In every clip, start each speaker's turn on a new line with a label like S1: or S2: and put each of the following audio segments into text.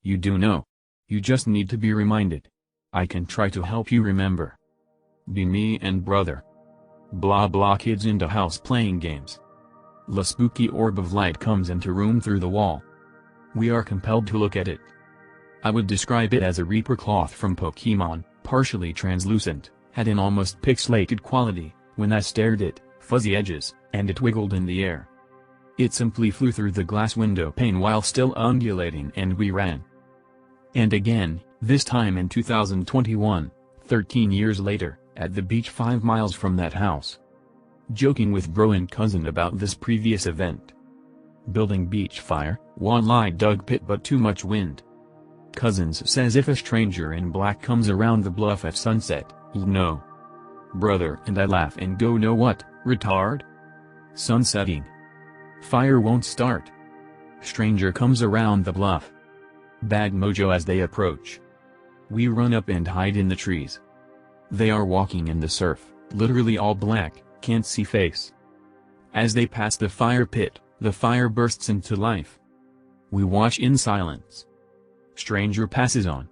S1: You do know. You just need to be reminded. I can try to help you remember. Be me and brother. Blah blah kids into house playing games. The spooky orb of light comes into room through the wall. We are compelled to look at it. I would describe it as a Reaper cloth from Pokemon, partially translucent, had an almost pixelated quality. When I stared at fuzzy edges, and it wiggled in the air. It simply flew through the glass window pane while still undulating, and we ran. And again, this time in 2021, 13 years later, at the beach 5 miles from that house. Joking with bro and cousin about this previous event. Building beach fire, walleye dug pit but too much wind. Cousins says if a stranger in black comes around the bluff at sunset, he'll know. Brother and I laugh and go, know what, retard? Sun setting. Fire won't start. Stranger comes around the bluff. Bad mojo as they approach. We run up and hide in the trees. They are walking in the surf, literally all black, can't see face. As they pass the fire pit, the fire bursts into life. We watch in silence. Stranger passes on.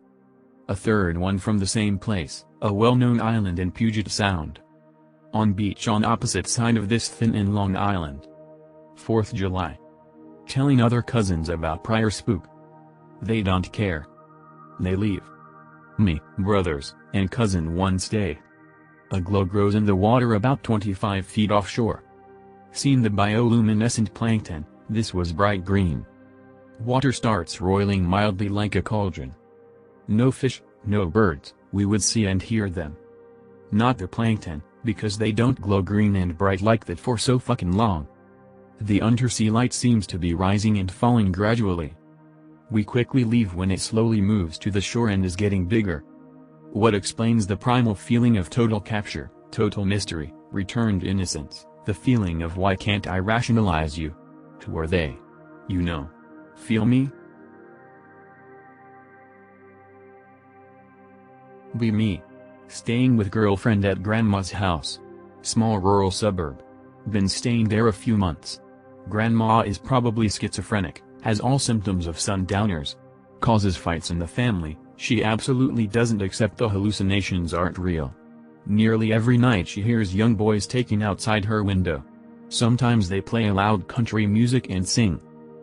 S1: A third one from the same place, a well-known island in Puget Sound. On beach on opposite side of this thin and long island. 4th July. Telling other cousins about prior spook. They don't care. They leave. Me, brothers, and cousin one stay. A glow grows in the water about 25 feet offshore. Seen the bioluminescent plankton, this was bright green. Water starts roiling mildly like a cauldron. No fish, no birds, we would see and hear them. Not the plankton, because they don't glow green and bright like that for so fucking long. The undersea light seems to be rising and falling gradually. We quickly leave when it slowly moves to the shore and is getting bigger. What explains the primal feeling of total capture, total mystery, returned innocence, the feeling of why can't I rationalize you? Who are they? You know. Feel me? Be me. Staying with girlfriend at grandma's house. Small rural suburb. Been staying there a few months. Grandma is probably schizophrenic, has all symptoms of sundowners. Causes fights in the family, she absolutely doesn't accept the hallucinations aren't real. Nearly every night she hears young boys taking outside her window. Sometimes they play loud country music and sing.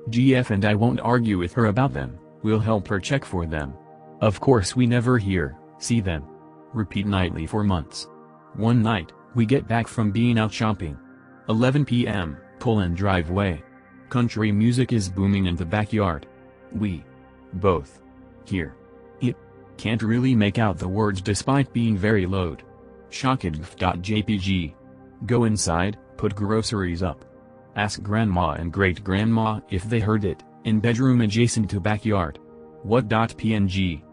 S1: GF and I won't argue with her about them, we'll help her check for them. Of course we never hear, see them. Repeat nightly for months. One night, we get back from being out shopping. 11 p.m., pull and drive away. Country music is booming in the backyard. We both hear it. Can't really make out the words despite being very loud. Shocked.jpg. Go inside, put groceries up. Ask grandma and great-grandma if they heard it, in bedroom adjacent to backyard. What.png.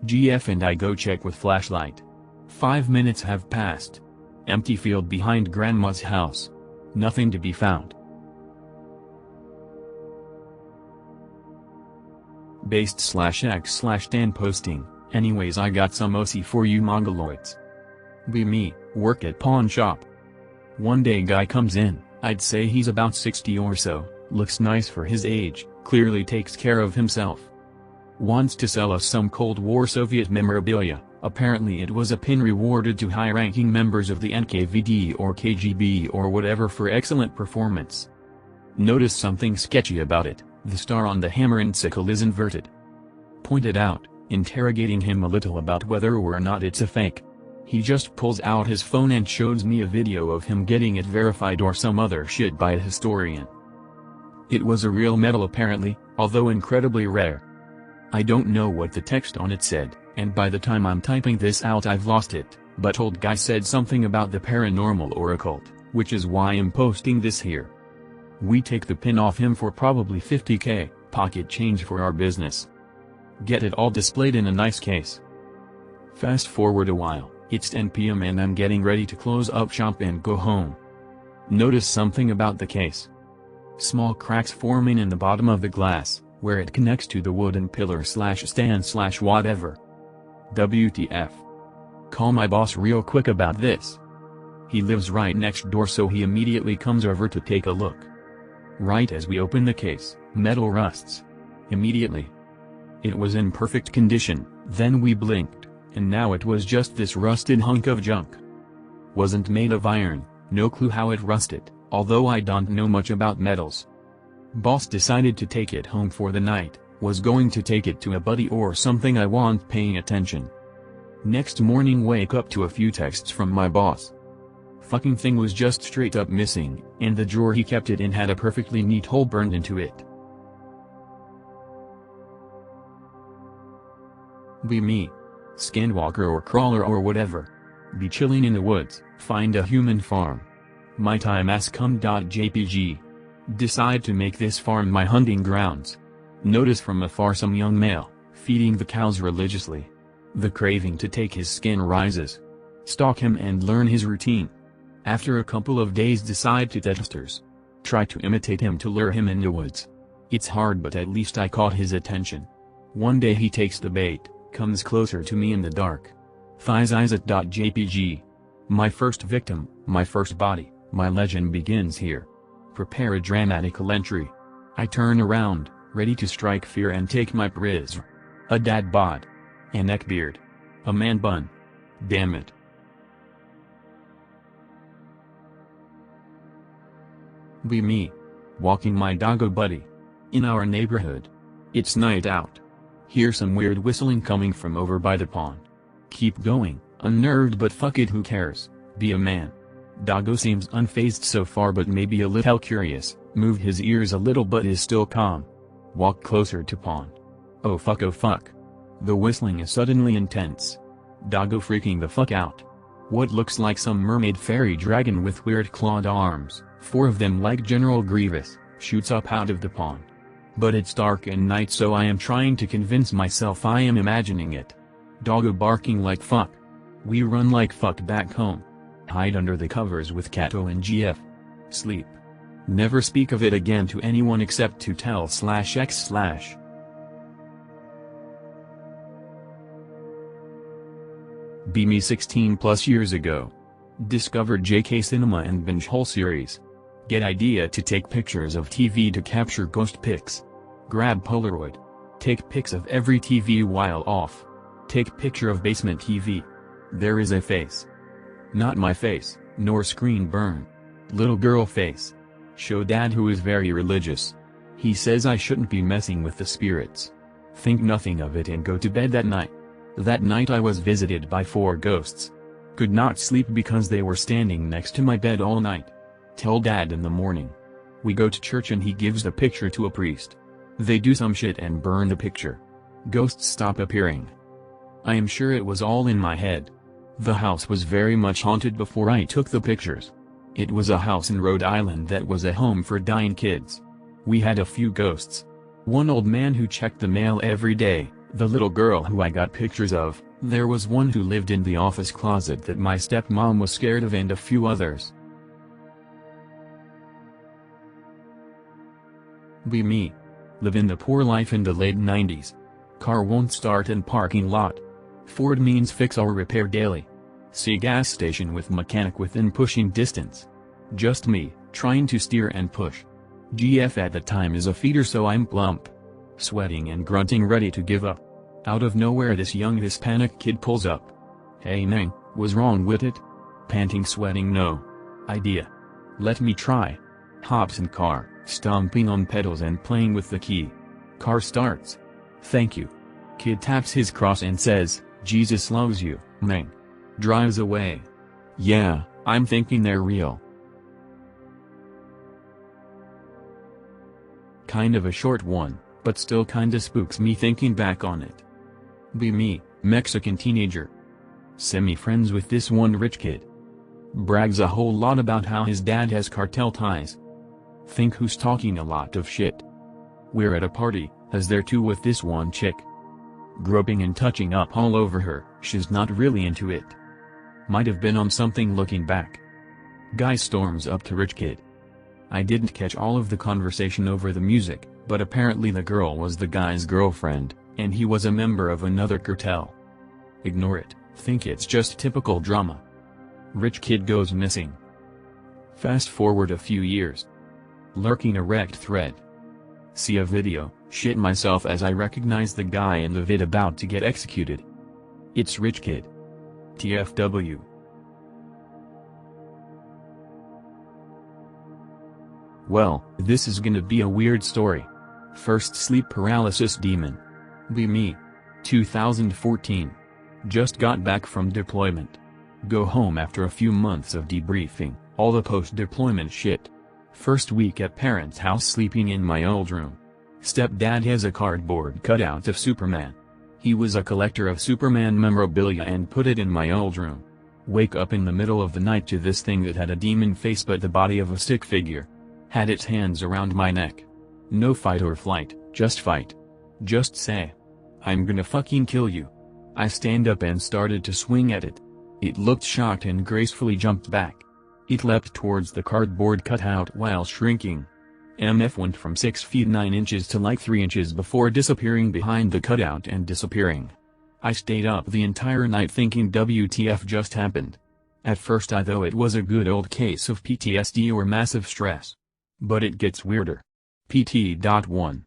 S1: GF and I go check with flashlight. 5 minutes have passed. Empty field behind grandma's house. Nothing to be found. Based/x/Dan posting, anyways I got some OC for you mongoloids. Be me, work at pawn shop. One day guy comes in, I'd say he's about 60 or so, looks nice for his age, clearly takes care of himself. Wants to sell us some Cold War Soviet memorabilia, apparently it was a pin rewarded to high-ranking members of the NKVD or KGB or whatever for excellent performance. Notice something sketchy about it, the star on the hammer and sickle is inverted. Pointed out, interrogating him a little about whether or not it's a fake. He just pulls out his phone and shows me a video of him getting it verified or some other shit by a historian. It was a real medal apparently, although incredibly rare. I don't know what the text on it said, and by the time I'm typing this out I've lost it, but old guy said something about the paranormal or occult, which is why I'm posting this here. We take the pin off him for probably 50k, pocket change for our business. Get it all displayed in a nice case. Fast forward a while, it's 10 p.m. and I'm getting ready to close up shop and go home. Notice something about the case. Small cracks forming in the bottom of the glass, where it connects to the wooden pillar/stand/whatever. WTF. Call my boss real quick about this. He lives right next door so he immediately comes over to take a look. Right as we open the case, metal rusts. Immediately. It was in perfect condition, then we blinked, and now it was just this rusted hunk of junk. Wasn't made of iron, no clue how it rusted, although I don't know much about metals. Boss decided to take it home for the night, was going to take it to a buddy or something. I wasn't paying attention. Next morning wake up to a few texts from my boss. Fucking thing was just straight up missing, and the drawer he kept it in had a perfectly neat hole burned into it. Be me. Skinwalker or crawler or whatever. Be chilling in the woods, find a human farm. My time has come.jpg. Decide to make this farm my hunting grounds. Notice from afar some young male, feeding the cows religiously. The craving to take his skin rises. Stalk him and learn his routine. After a couple of days decide to testers. Try to imitate him to lure him in the woods. It's hard, but at least I caught his attention. One day he takes the bait, comes closer to me in the dark. Thighs eyes at.jpg. My first victim, my first body, my legend begins here. Prepare a dramatical entry. I turn around, ready to strike fear and take my prize. A dad bod. A neckbeard. A man bun. Damn it. Be me. Walking my doggo buddy. In our neighborhood. It's night out. Hear some weird whistling coming from over by the pond. Keep going, unnerved, but fuck it, who cares, be a man. Doggo seems unfazed so far, but maybe a little curious, move his ears a little but is still calm. Walk closer to pond. Oh fuck, oh fuck. The whistling is suddenly intense. Doggo freaking the fuck out. What looks like some mermaid fairy dragon with weird clawed arms, 4 of them like General Grievous, shoots up out of the pond. But it's dark and night, so I am trying to convince myself I am imagining it. Doggo barking like fuck. We run like fuck back home. Hide under the covers with Kato and GF. Sleep. Never speak of it again to anyone except to tell/x/. Be me 16 plus years ago. Discovered JK Cinema and binge whole series. Get idea to take pictures of TV to capture ghost pics. Grab Polaroid. Take pics of every TV while off. Take picture of basement TV. There is a face. Not my face, nor screen burn. Little girl face. Show dad, who is very religious. He says I shouldn't be messing with the spirits. Think nothing of it and go to bed that night. That night I was visited by 4 ghosts. Could not sleep because they were standing next to my bed all night. Tell dad in the morning. We go to church and he gives the picture to a priest. They do some shit and burn the picture. Ghosts stop appearing. I am sure it was all in my head. The house was very much haunted before I took the pictures. It was a house in Rhode Island that was a home for dying kids. We had a few ghosts. One old man who checked the mail every day, the little girl who I got pictures of, there was one who lived in the office closet that my stepmom was scared of, and a few others. Be me. Live in the poor life in the late 90s. Car won't start in parking lot. Ford means fix or repair daily. See gas station with mechanic within pushing distance. Just me, trying to steer and push. GF at the time is a feeder, so I'm plump. Sweating and grunting, ready to give up. Out of nowhere this young Hispanic kid pulls up. Hey Nang, was wrong with it? Panting, sweating, no idea. Let me try. Hops in car, stomping on pedals and playing with the key. Car starts. Thank you. Kid taps his cross and says, Jesus loves you, Nang. Drives away. Yeah, I'm thinking they're real. Kind of a short one, but still kinda spooks me thinking back on it. Be me, Mexican teenager. Semi-friends with this one rich kid. Brags a whole lot about how his dad has cartel ties. Think who's talking a lot of shit. We're at a party, as there too with this one chick. Groping and touching up all over her, she's not really into it. Might have been on something looking back. Guy storms up to rich kid. I didn't catch all of the conversation over the music, but apparently the girl was the guy's girlfriend, and he was a member of another cartel. Ignore it, think it's just typical drama. Rich kid goes missing. Fast forward a few years. Lurking erect thread. See a video, Shit myself as I recognize the guy in the vid about to get executed. It's Rich Kid. TFW. Well, this is gonna be a weird story. First sleep paralysis demon. Be me. 2014. Just got back from deployment. Go home after a few months of debriefing, all the post-deployment shit. First week at parents' house sleeping in my old room. Stepdad has a cardboard cutout of Superman. He was a collector of Superman memorabilia and put it in my old room. Wake up in the middle of the night to this thing that had a demon face but the body of a stick figure. Had its hands around my neck. No fight or flight, just fight. Just say, "I'm gonna fucking kill you." I stand up and started to swing at it. It looked shocked and gracefully jumped back. It leapt towards the cardboard cutout while shrinking. MF went from 6 feet 9 inches to like 3 inches before disappearing behind the cutout and disappearing. I stayed up the entire night thinking WTF just happened. At first I thought it was a good old case of PTSD or massive stress. But it gets weirder. PT.1